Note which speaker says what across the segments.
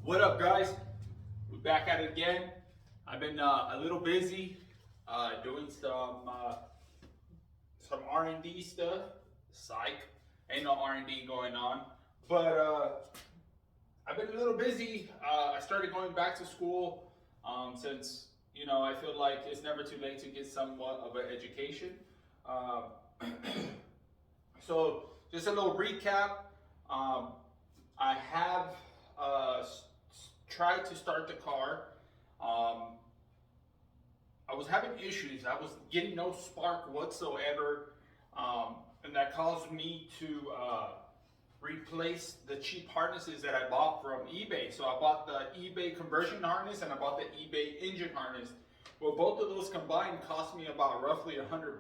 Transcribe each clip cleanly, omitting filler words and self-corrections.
Speaker 1: What up, guys? We're back at it again. I've been a little busy doing some R&D stuff. Psych, ain't no R&D going on, but I've been a little busy. I started going back to school since I feel like it's never too late to get somewhat of an education. Uh, so just a little recap. I have tried to start the car. I was having issues. I was getting no spark whatsoever, and that caused me to replace the cheap harnesses that I bought from eBay. So I bought the eBay conversion harness and I bought the eBay engine harness. Well, both of those combined cost me about roughly $100.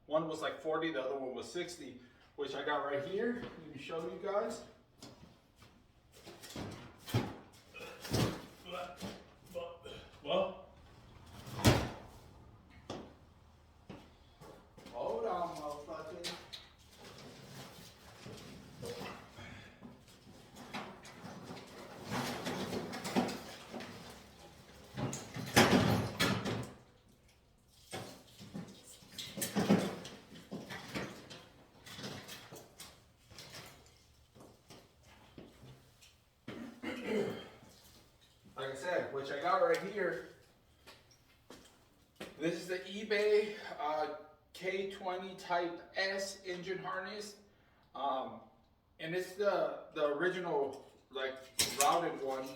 Speaker 1: One was like 40, the other one was 60, which I got right here. Let me show you guys. Well, hold on, motherfucker. Like I said, which I got right here. This is the eBay K20 Type S engine harness, and it's the original like routed one.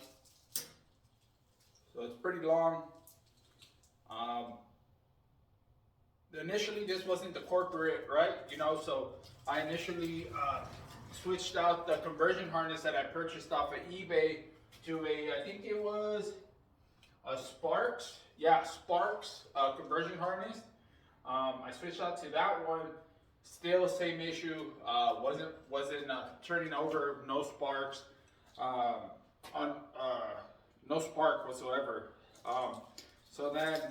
Speaker 1: So it's pretty long. Initially, this wasn't the corporate, right? So I initially switched out the conversion harness that I purchased off of eBay to I think it was a Sparks. Yeah, Sparks conversion harness. I switched out to that one. Still same issue. Wasn't turning over. No sparks. No spark whatsoever. So then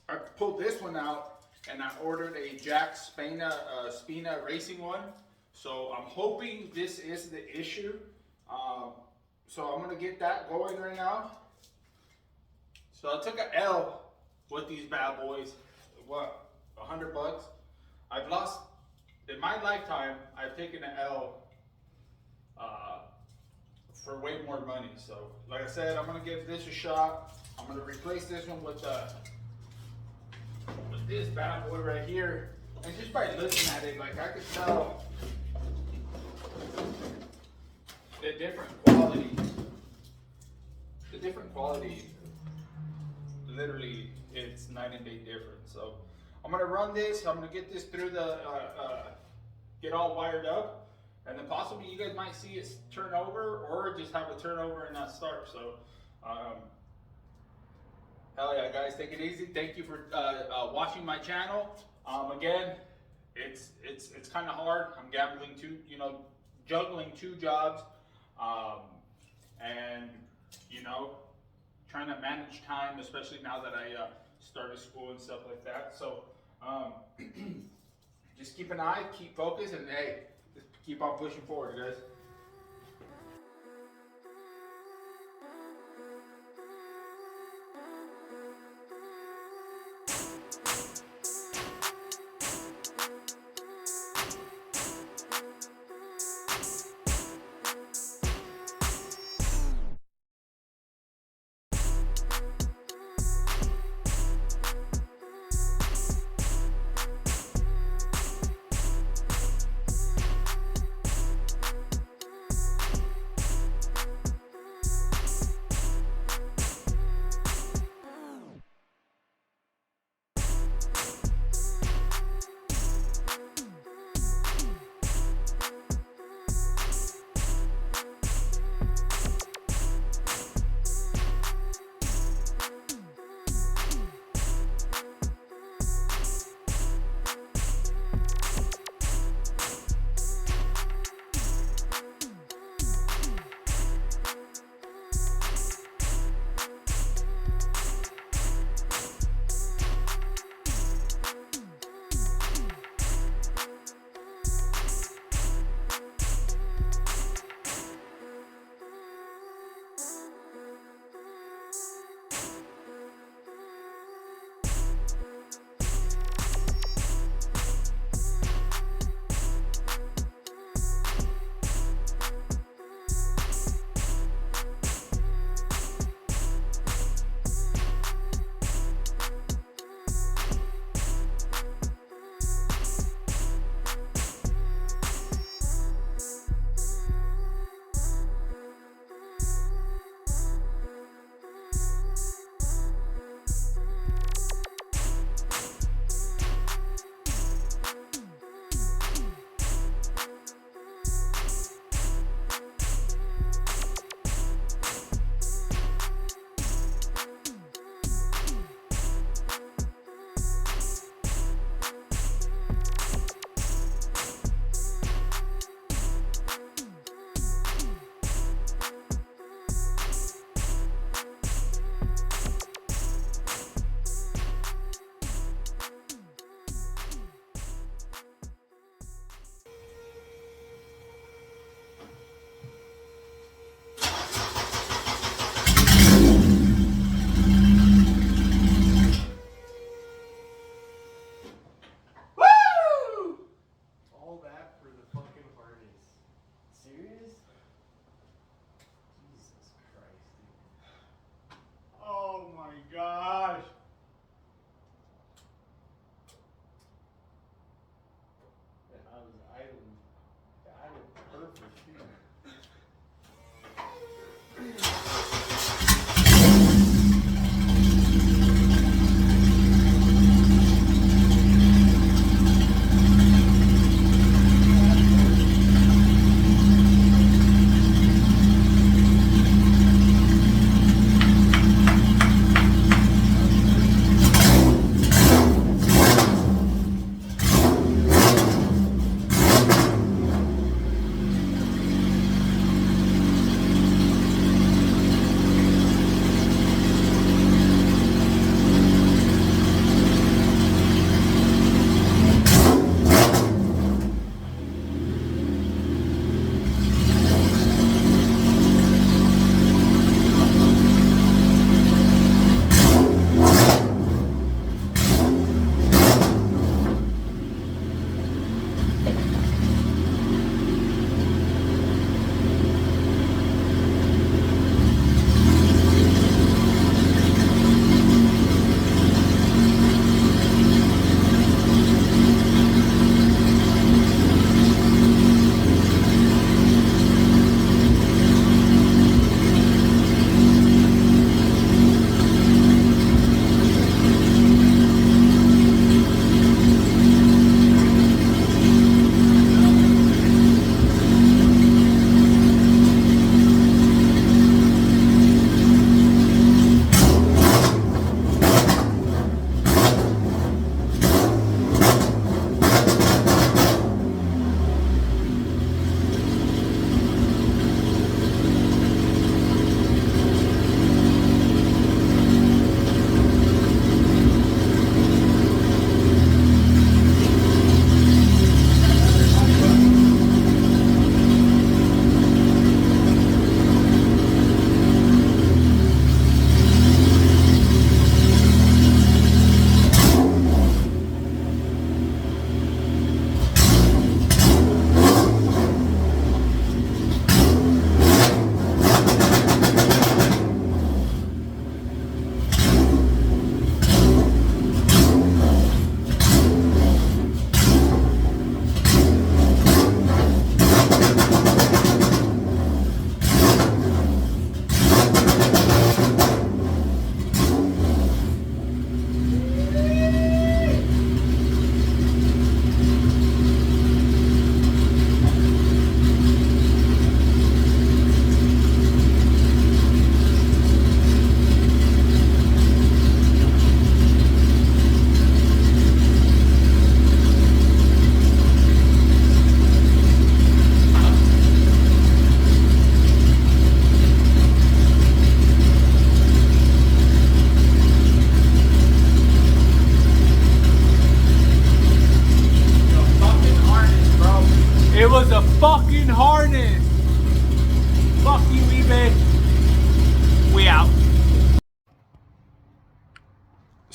Speaker 1: I pulled this one out and I ordered a Jack Spina racing one. So I'm hoping this is the issue. So I'm gonna get that going right now. So I took an L with these bad boys. What, $100? I've lost, in my lifetime, I've taken an L for way more money. So like I said, I'm gonna give this a shot. I'm gonna replace this one with this bad boy right here. And just by looking at it, like I could tell the different quality. Literally, it's night and day difference. So I'm gonna run this. I'm gonna get this through the get all wired up, and then possibly you guys might see it turn over or just have a turnover and not start. So hell yeah, guys, take it easy. Thank you for watching my channel. Again, it's kind of hard. I'm juggling two jobs, and trying to manage time, especially now that I started school and stuff like that. So just keep an eye, keep focused, and hey, just keep on pushing forward, guys.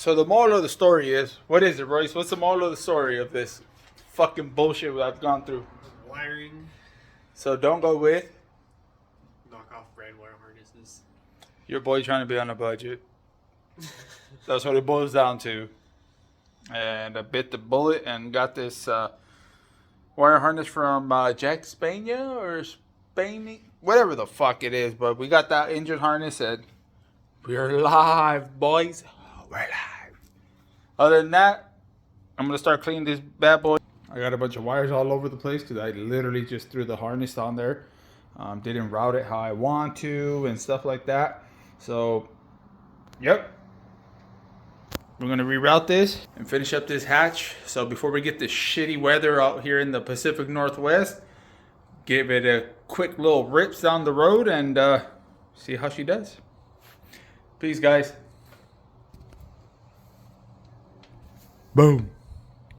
Speaker 1: So the moral of the story is, what is it, Royce? What's the moral of the story of this fucking bullshit I've gone through?
Speaker 2: Wiring.
Speaker 1: So don't go with
Speaker 2: Knock off brand wire harnesses.
Speaker 1: your boy trying to be on a budget. That's what it boils down to. And I bit the bullet and got this wire harness from Jack Spania or Spain, whatever the fuck it is. But we got that injured harness and we're live, boys. We're live. Other than that, I'm gonna start cleaning this bad boy. I got a bunch of wires all over the place because I literally just threw the harness on there. Didn't route it how I want to and stuff like that. So, yep. We're gonna reroute this and finish up this hatch. So before we get this shitty weather out here in the Pacific Northwest, give it a quick little rips down the road and see how she does. Peace, guys. Boom.